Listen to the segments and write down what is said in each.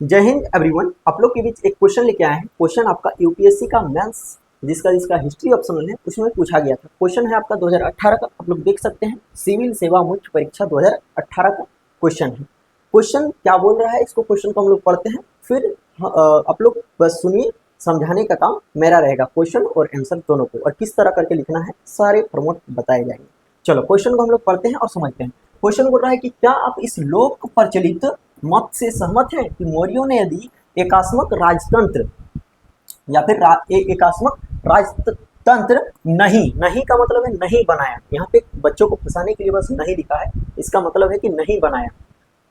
जय हिंद एवरीवन। आप लोग के बीच एक क्वेश्चन लेके आए हैं। क्वेश्चन आपका यूपीएससी का मेंस जिसका हिस्ट्री ऑप्शनल है उसमें पूछा गया था। क्वेश्चन है आपका 2018 का, आप लोग देख सकते हैं, सिविल सेवा मुख्य परीक्षा 2018 का क्वेश्चन है। क्वेश्चन क्या बोल रहा है, इसको क्वेश्चन को हम लोग पढ़ते हैं, फिर आप लोग बस सुनिए, समझाने का काम मेरा रहेगा। क्वेश्चन और आंसर दोनों को, और किस तरह करके लिखना है सारे फॉर्मेट बताए जाएंगे। चलो क्वेश्चन को हम लोग पढ़ते हैं और समझते हैं। क्वेश्चन बोल रहा है कि क्या आप इस लोक प्रचलित मत से सहमत हैं कि मौर्यों ने यदि एकात्मक राजतंत्र या फिर एकात्मक राजतंत्र नहीं का मतलब है नहीं बनाया। यहाँ पे बच्चों को फंसाने के लिए बस नहीं लिखा है, इसका मतलब है कि नहीं बनाया,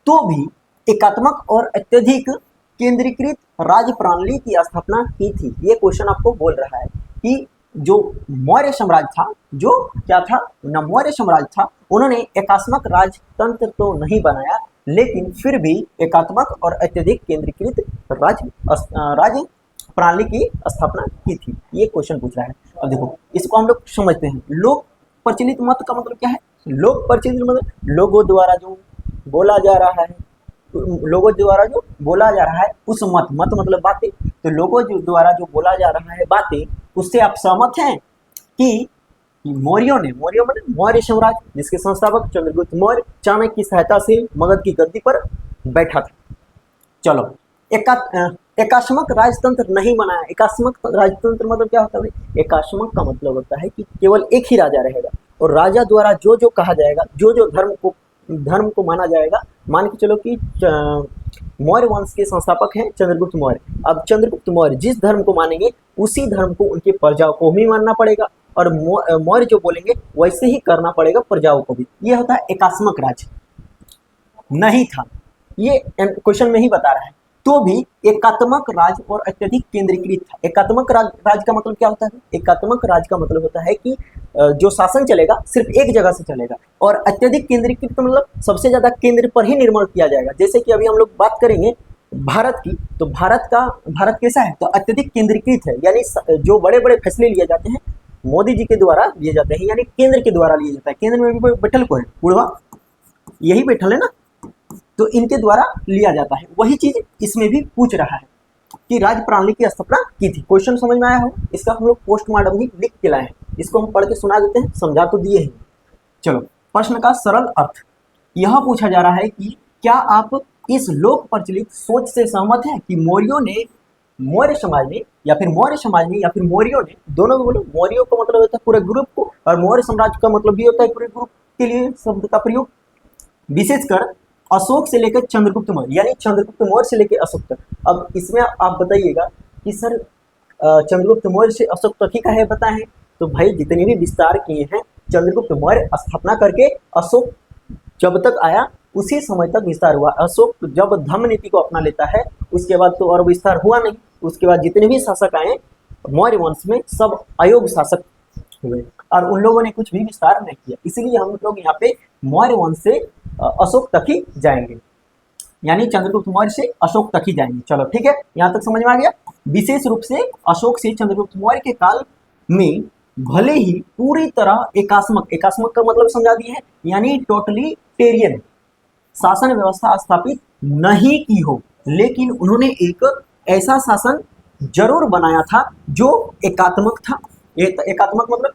तो भी एकात्मक और अत्यधिक केंद्रीकृत राज्य प्रणाली की स्थापना की थी। ये क्वेश्चन आपको बोल रहा है कि जो मौर्य साम्राज्य था, जो क्या था ना, मौर्य साम्राज्य था, उन्होंने एकात्मक राजतंत्र तो नहीं बनाया, लेकिन फिर भी एकात्मक और अत्यधिक केंद्रीकृत राज्य प्रणाली की स्थापना की थी। ये क्वेश्चन पूछ रहा है। अब देखो इसको हम लोग समझते हैं। लोक प्रचलित मत का मतलब क्या है? लोक प्रचलित मतलब लोगों द्वारा जो बोला जा रहा है, लोगों द्वारा जो बोला जा रहा है उस मत मतलब बातें, तो लोगों द्वारा जो बोला जा रहा है बातें, उससे आप सहमत हैं कि मौर्यों ने, मौर्य साम्राज्य जिसके संस्थापक चंद्रगुप्त मौर्य, चाणक्य की सहायता से मगध की गद्दी पर बैठा था। चलो एकात्मक राजतंत्र नहीं बनाया। एकात्मक राजतंत्र मतलब क्या होता है? एकात्मक का मतलब होता है कि केवल एक ही राजा रहेगा और राजा द्वारा जो जो कहा जाएगा, जो जो धर्म को माना जाएगा। मान के चलो कि मौर्य वंश के संस्थापक हैं चंद्रगुप्त मौर्य। अब चंद्रगुप्त मौर्य जिस धर्म को मानेंगे उसी धर्म को उनके प्रजाओं को भी मानना पड़ेगा, और मौर्य जो बोलेंगे वैसे ही करना पड़ेगा प्रजाओं को भी। ये होता है एकात्मक राज्य। नहीं था, ये क्वेश्चन में ही बता रहा है। तो भी एकात्मक राज और अत्यधिक केंद्रीकृत था। एकात्मक राज का मतलब क्या होता है? एकात्मक राज का मतलब होता है कि जो शासन चलेगा सिर्फ एक जगह से चलेगा, और अत्यधिक केंद्रीकृत मतलब सबसे ज्यादा केंद्र पर ही निर्माण किया जाएगा। जैसे कि अभी हम लोग बात करेंगे भारत की, तो भारत कैसा है? तो अत्यधिक केंद्रीकृत है, यानी जो बड़े बड़े फैसले लिए जाते हैं मोदी जी के द्वारा लिए जाते हैं, यानी केंद्र के द्वारा लिए जाता है। केंद्र में भी बैठल को है, बुढ़वा यही बैठल है ना, तो इनके द्वारा लिया जाता है। वही चीज इसमें भी पूछ रहा है कि राज्य प्रणाली की स्थापना की थी। क्वेश्चन समझ में आया हो? इसका हम लोग पोस्टमार्टम ही लिख के लाए हैं, इसको हम पढ़ के सुना देते हैं, समझा तो दिए हैं। चलो प्रश्न का सरल अर्थ यह पूछा जा रहा है कि क्या आप इस लोक प्रचलित सोच से सहमत हैं कि मौर्य समाज ने या फिर मौर्यों ने, दोनों को बोलो। मौर्यों का मतलब होता है पूरे ग्रुप को, और मौर्य साम्राज्य का मतलब भी होता है पूरे ग्रुप के लिए शब्द का प्रयोग। विशेषकर अशोक से लेकर चंद्रगुप्त मौर्य, यानी चंद्रगुप्त मौर्य से लेकर अशोक तक। अब इसमें आप बताइएगा कि सर चंद्रगुप्त मौर्य से अशोक तक ही का है बताएं, तो भाई जितने भी विस्तार किए हैं चंद्रगुप्त मौर्य स्थापना करके अशोक जब तक आया उसी समय तक विस्तार हुआ। अशोक जब धम्म नीति को अपना लेता है उसके बाद तो और विस्तार हुआ नहीं। उसके बाद जितने भी शासक आए मौर्य वंश में सब अयोग्य शासक हुए, और उन लोगों ने कुछ भी विस्तार नहीं किया। इसीलिए हम लोग यहाँ पे मौर्य वंश से अशोक तक ही जाएंगे, यानी चंद्रगुप्त मौर्य से अशोक तक ही जाएंगे। चलो ठीक है, यहाँ तक समझ में आ गया। विशेष रूप से अशोक से चंद्रगुप्त मौर्य के काल में भले ही पूरी तरह एकात्मक का मतलब समझा दिए हैं, यानी टोटलिटेरियन शासन व्यवस्था स्थापित नहीं की हो, लेकिन उन्होंने एक ऐसा शासन जरूर बनाया था जो एकात्मक था। एकात्मक मतलब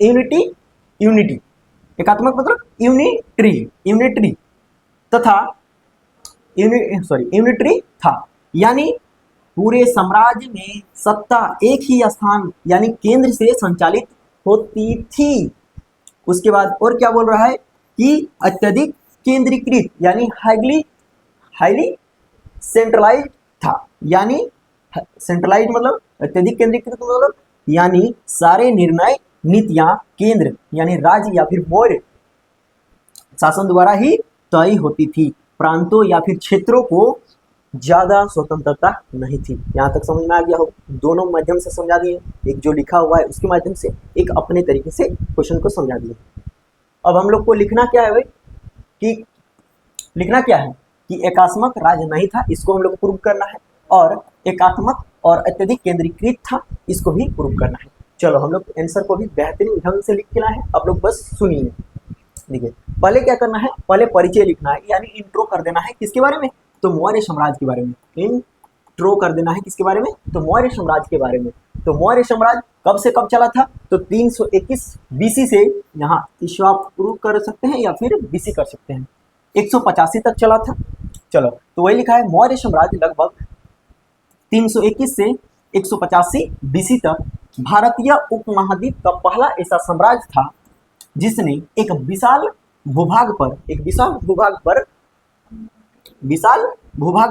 यूनिटी, एकात्मक मतलब यूनिटरी तथा यूनिटरी था, यानी पूरे साम्राज्य में सत्ता एक ही स्थान यानी केंद्र से संचालित होती थी। उसके बाद और क्या बोल रहा है कि अत्यधिक केंद्रीकृत यानी हाईली सेंट्रलाइज्ड था, यानी सेंट्रलाइज्ड मतलब अत्यधिक केंद्रीकृत मतलब यानी सारे निर्णय नीतियां केंद्र यानी राज्य या फिर मौर्य शासन द्वारा ही तय होती थी। प्रांतों या फिर क्षेत्रों को ज्यादा स्वतंत्रता नहीं थी। यहाँ तक समझ में आ गया हो? दोनों माध्यम से समझा दिए, एक जो लिखा हुआ है उसके माध्यम से, एक अपने तरीके से क्वेश्चन को समझा दिए। अब हम लोग को लिखना क्या है भाई, कि लिखना क्या है कि एकात्मक राज्य नहीं था, इसको हम लोग प्रूव करना है, और एकात्मक और अत्यधिक केंद्रीकृत था, इसको भी प्रूव करना है। चलो हम लोग आंसर को भी बेहतरीन ढंग से लिख के लाए हैं, आप लोग बस सुनिए। देखिए पहले क्या करना है, पहले परिचय लिखना है, यानी इंट्रो कर देना है किसके बारे में, तो मौर्य साम्राज्य के बारे में इंट्रो कर देना है। किसके बारे में? तो मौर्य साम्राज्य के बारे में। तो मौर्य साम्राज्य कब से कब चला था? तो 321 बीसी से, यहाँ ईस्वा पूर्व कर सकते हैं या फिर बीसी कर सकते हैं, 185 तक चला था। चलो, तो वही लिखा है मौर्य साम्राज्य लगभग 321 से 185 बीसी तक भारतीय उपमहाद्वीप का पहला ऐसा साम्राज्य था जिसने एक विशाल भूभाग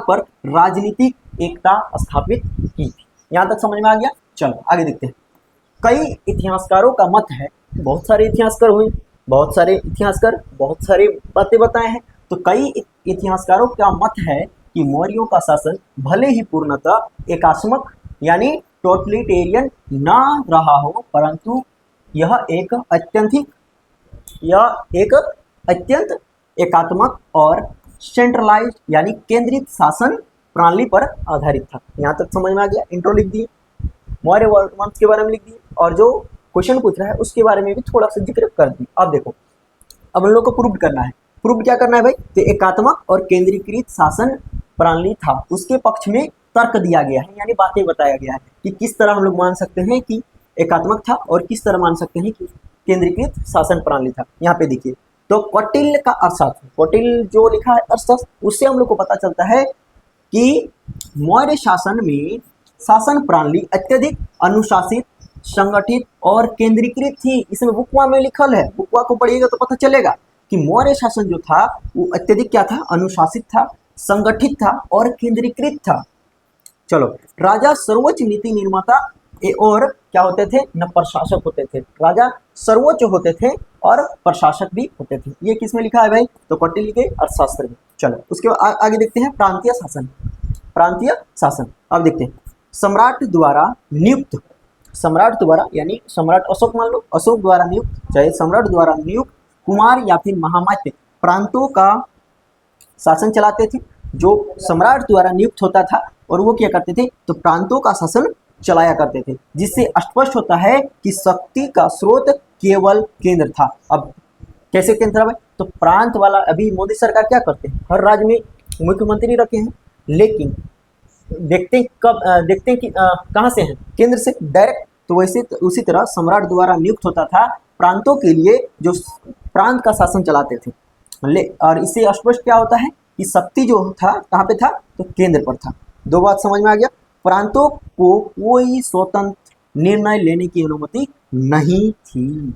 पर राजनीतिक एकता स्थापित की थी। यहाँ तक समझ में आ गया? चलो आगे देखते हैं। कई इतिहासकारों का मत है, बहुत सारे इतिहासकार हुए, बहुत सारे बातें बताए हैं, तो कई इतिहासकारों का मत है कि मौर्यों का शासन भले ही पूर्णतः एकात्मक यानी टोटलिटेरियन ना रहा हो, परंतु यह एक अत्यंत एकात्मक और सेंट्रलाइज यानी केंद्रित शासन प्रणाली पर आधारित था। यहाँ तक समझ में आ गया? इंट्रो लिख दिए, मौर्य वंश के बारे में लिख दिए, और जो क्वेश्चन पूछ रहा है उसके बारे में भी थोड़ा सा जिक्र कर दिए। अब देखो, अब हम लोग को प्रूव करना है। प्रूव क्या करना है भाई? तो एकात्मक और केंद्रीकृत शासन प्रणाली था, उसके पक्ष में तर्क दिया गया है, यानी बातें बताया गया है कि किस तरह हम लोग मान सकते हैं कि एकात्मक था और किस तरह मान सकते हैं कि केंद्रीकृत शासन प्रणाली था। यहाँ पे देखिए, तो कौटिल्य का अर्थशास्त्र, कौटिल्य जो लिखा है अर्थशास्त्र, उससे हम लोग को पता चलता है कि मौर्य शासन में शासन प्रणाली अत्यधिक अनुशासित, संगठित और केंद्रीकृत थी। इसमें बुकवा में लिखल है, बुकवा को पढ़िएगा तो पता चलेगा कि मौर्य शासन जो था वो अत्यधिक क्या था? अनुशासित था, संगठित था और केंद्रीकृत था। चलो, राजा सर्वोच्च नीति निर्माता और क्या होते थे? न प्रशासक होते थे। राजा सर्वोच्च होते थे और प्रशासक भी होते थे। ये किसमें लिखा है भाई? तो कौटिल्य के अर्थशास्त्र में। चलो, उसके आगे देखते हैं प्रांतीय शासन। अब देखते हैं, सम्राट द्वारा यानी सम्राट अशोक मान लो, अशोक द्वारा नियुक्त, चाहे सम्राट द्वारा नियुक्त कुमार या फिर महामात्य प्रांतों का शासन चलाते थे। जो सम्राट द्वारा नियुक्त होता था और वो क्या करते थे? तो प्रांतों का शासन चलाया करते थे, जिससे स्पष्ट होता है कि शक्ति का स्रोत केवल केंद्र था। अब कैसे केंद्र था भाई? तो प्रांत वाला, अभी मोदी सरकार क्या करते हैं? हर राज्य में मुख्यमंत्री रखे हैं, लेकिन देखते हैं कि कहाँ से हैं? केंद्र से डायरेक्ट। तो वैसे उसी तरह सम्राट द्वारा नियुक्त होता था प्रांतों के लिए, जो प्रांत का शासन चलाते थे। और इससे स्पष्ट क्या होता है कि शक्ति जो था कहाँ पे था? तो केंद्र पर था। दो बात समझ में आ गया? प्रांतों को कोई स्वतंत्र निर्णय लेने की अनुमति नहीं थी।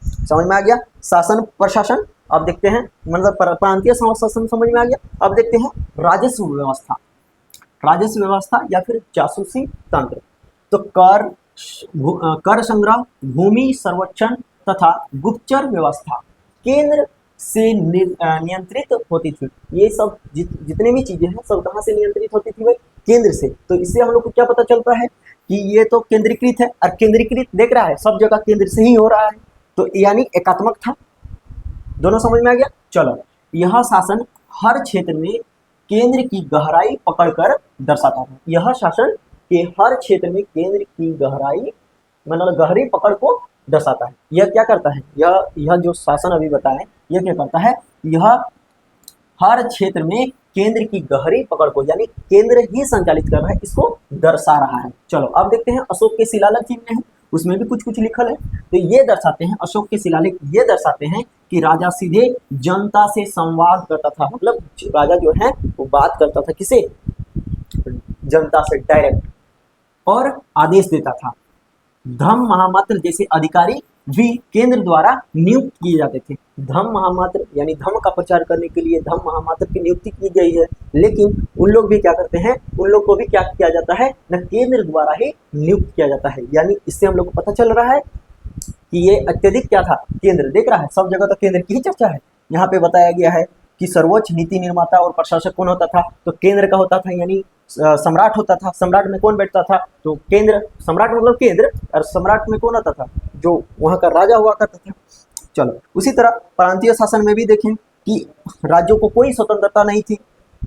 समझ में आ गया? शासन प्रशासन। अब देखते हैं, मतलब प्रांतीय शासन समझ में आ गया। अब देखते हैं राजस्व व्यवस्था या फिर जासूसी तंत्र। तो कर संग्रह, भूमि सर्वेक्षण तथा गुप्तचर व्यवस्था केंद्र से नियंत्रित होती थी। ये सब जितने भी चीजें हैं सब कहाँ से नियंत्रित होती थी भाई? केंद्र से। तो इससे हम लोग को क्या पता चलता है कि ये तो केंद्रीकृत है, और केंद्रीकृत देख रहा है सब जगह केंद्र से ही हो रहा है, तो यानी एकात्मक था। दोनों समझ में आ गया? चलो, यह शासन हर क्षेत्र में केंद्र की गहराई पकड़कर दर्शाता था। यह शासन के हर क्षेत्र में केंद्र की गहराई, मतलब गहरी पकड़ को दर्शाता है। यह क्या करता है? यह जो शासन अभी बताएं, यह क्या करता है? यह हर क्षेत्र में केंद्र की गहरी पकड़ को, यानी केंद्र ही संचालित कर रहा है, इसको दर्शा रहा है। चलो, अब देखते हैं अशोक के शिलालेख चिन्ह हैं, उसमें भी कुछ लिखल है। तो ये दर्शाते हैं, अशोक के शिलालेख ये दर्शाते हैं कि राजा सीधे जनता से संवाद करता था। मतलब राजा जो है वो बात करता था किसे? जनता से डायरेक्ट, और आदेश देता था। धम्म महामात्र जैसे अधिकारी भी केंद्र द्वारा नियुक्त किए जाते थे। धम्म महामात्र यानी धम्म का प्रचार करने के लिए धम्म महामात्र की नियुक्ति की गई है, लेकिन उन लोग भी क्या करते हैं? उन लोग को भी क्या किया जाता है? न केंद्र द्वारा ही नियुक्त किया जाता है। यानी इससे हम लोग को पता चल रहा है कि ये अत्यधिक क्या था? केंद्र। देख रहा है, सब जगह तो केंद्र की ही चर्चा है। यहाँ पे बताया गया है कि सर्वोच्च नीति निर्माता और प्रशासक कौन होता था? तो केंद्र का होता था, यानी सम्राट होता था। सम्राट में कौन बैठता था? तो केंद्र। सम्राट मतलब केंद्र, और सम्राट में कौन आता था? जो वहाँ का राजा हुआ करता था। चलो, उसी तरह प्रांतीय शासन में भी देखें कि राज्यों को कोई स्वतंत्रता नहीं थी।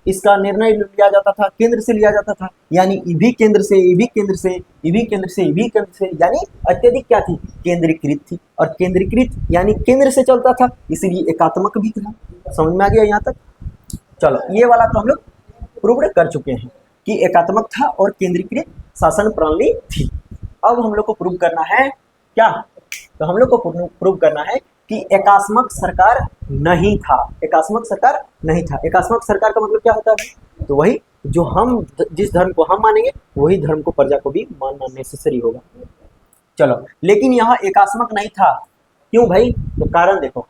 इसका निर्णय लिया जाता था, केंद्र से लिया जाता था, यानी ये भी केंद्र से, ये भी केंद्र से, ये भी केंद्र से, ये भी केंद्र से, यानी अत्यधिक क्या थी? केंद्रीकृत थी। और केंद्रीकृत यानी केंद्र से चलता था, इसीलिए एकात्मक भी था। समझ में आ गया यहाँ तक? चलो, ये वाला तो हम लोग प्रूव कर चुके हैं कि एकात्मक था और केंद्रीकृत शासन प्रणाली थी। अब हम लोग को प्रूव करना है क्या, तो हम लोग को प्रूव करना है कि एकात्मक सरकार नहीं था। एकात्मक सरकार नहीं था। एकात्मक सरकार का मतलब क्या होता है, तो वही जो हम जिस धर्म को हम मानेंगे वही धर्म को प्रजा को भी मानना नेसेसरी होगा। चलो, लेकिन यह एकात्मक नहीं था, क्यों भाई, तो कारण देखो,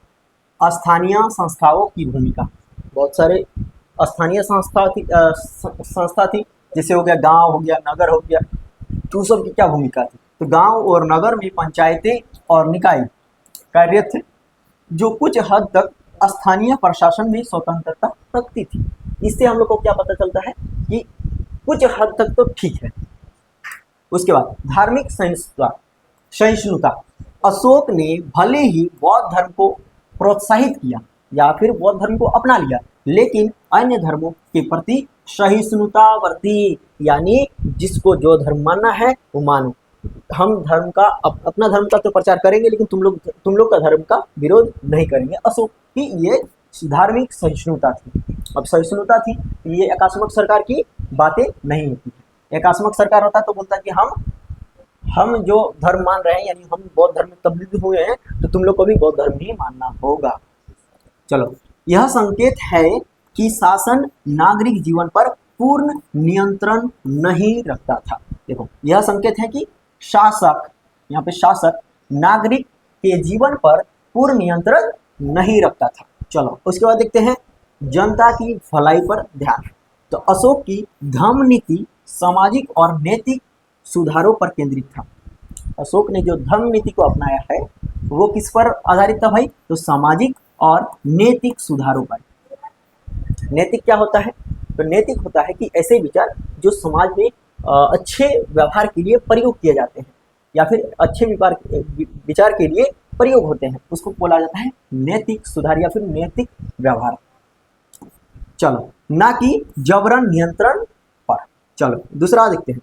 स्थानीय संस्थाओं की भूमिका, बहुत सारे स्थानीय संस्था थी, जैसे हो गया गांव हो गया, नगर हो गया, तो सब की क्या भूमिका थी, तो गांव और नगर में पंचायतें और निकाय कार्यरत थे, जो कुछ हद तक स्थानीय प्रशासन में स्वतंत्रता रखती थी। इससे हम लोग को क्या पता चलता है कि कुछ हद तक तो ठीक है। उसके बाद धार्मिक सहिष्णुता, अशोक ने भले ही बौद्ध धर्म को प्रोत्साहित किया या फिर बौद्ध धर्म को अपना लिया, लेकिन अन्य धर्मों के प्रति सहिष्णुता बरती, यानी जिसको जो धर्म मानना है वो मानो, हम धर्म का अपना धर्म का तो प्रचार करेंगे, लेकिन तुम लोग का धर्म का विरोध नहीं करेंगे। अशोक की ये धार्मिक सहिष्णुता थी। अब सहिष्णुता थी, ये एकात्मक सरकार की बातें नहीं होती। एकात्मक सरकार होता तो बोलता कि हम जो धर्म मान रहे हैं, यानी हम बौद्ध धर्म में तब्दील हुए हैं, तो तुम लोग को भी बौद्ध धर्म ही मानना होगा। चलो, यह संकेत है कि शासन नागरिक जीवन पर पूर्ण नियंत्रण नहीं रखता था। देखो, यह संकेत है कि शासक, यहाँ पे शासक नागरिक के जीवन पर पूर्ण नियंत्रण नहीं रखता था। चलो, उसके बाद देखते हैं जनता की भलाई पर ध्यान। तो अशोक की धम्म नीति सामाजिक और नैतिक सुधारों पर केंद्रित था। अशोक ने जो धम्म नीति को अपनाया है वो किस पर आधारित था भाई, तो सामाजिक और नैतिक सुधारों पर। नैतिक क्या होता है, तो नैतिक होता है कि ऐसे विचार जो समाज में अच्छे व्यवहार के लिए प्रयोग किए जाते हैं या फिर अच्छे विचार के लिए प्रयोग होते हैं, उसको बोला जाता है नैतिक सुधार या फिर नैतिक व्यवहार। चलो, ना कि जबरन नियंत्रण पर। चलो, दूसरा देखते हैं,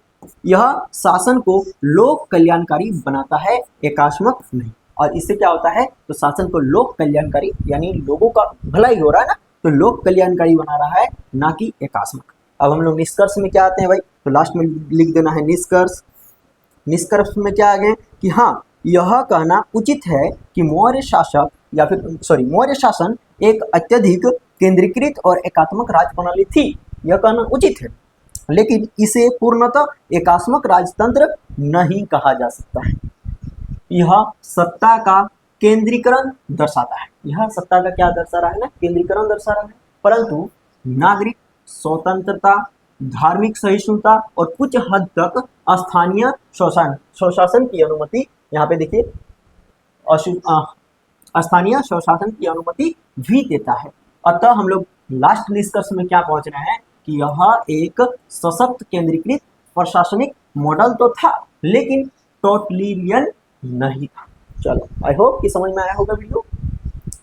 यह शासन को लोक कल्याणकारी बनाता है, एकात्मक नहीं। और इससे क्या होता है, तो शासन को लोक कल्याणकारी, यानी लोगों का भलाई हो रहा है ना, तो लोक कल्याणकारी बना रहा है, ना कि एकात्मक। अब हम लोग निष्कर्ष में क्या आते हैं भाई, तो लास्ट में लिख देना है निष्कर्ष। निष्कर्ष में क्या आ गए कि हाँ, यह कहना उचित है कि मौर्य शासन एक अत्यधिक केंद्रीकृत और एकात्मक राज प्रणाली थी। यह कहना उचित है, लेकिन इसे पूर्णतः एकात्मक राजतंत्र नहीं कहा जा सकता है। यह सत्ता का केंद्रीकरण दर्शाता है। यह सत्ता का क्या दर्शा रहा है ना, केंद्रीकरण दर्शा रहा है, परंतु नागरिक स्वतंत्रता, धार्मिक सहिष्णुता और कुछ हद तक स्थानीय स्वशासन की अनुमति, यहाँ पे देखिए स्थानीय स्वशासन की अनुमति भी देता है। अतः हम लोग लास्ट निष्कर्ष में क्या पहुंच रहे हैं कि यह एक सशक्त केंद्रीकृत प्रशासनिक मॉडल तो था, लेकिन टोटलियन नहीं था। चलो, आई होप कि समझ में आया होगा वीडियो,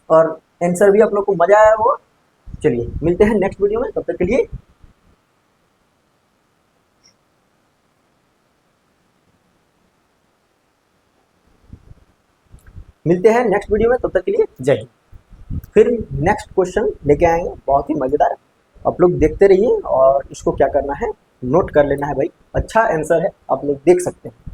और आंसर भी आप लोग को मजा आया होगा। चलिए, मिलते हैं नेक्स्ट वीडियो में, तब तक के लिए जय हिंद। फिर नेक्स्ट क्वेश्चन लेके आएंगे, बहुत ही मजेदार। आप लोग देखते रहिए और इसको क्या करना है, नोट कर लेना है भाई। अच्छा आंसर है, आप लोग देख सकते हैं।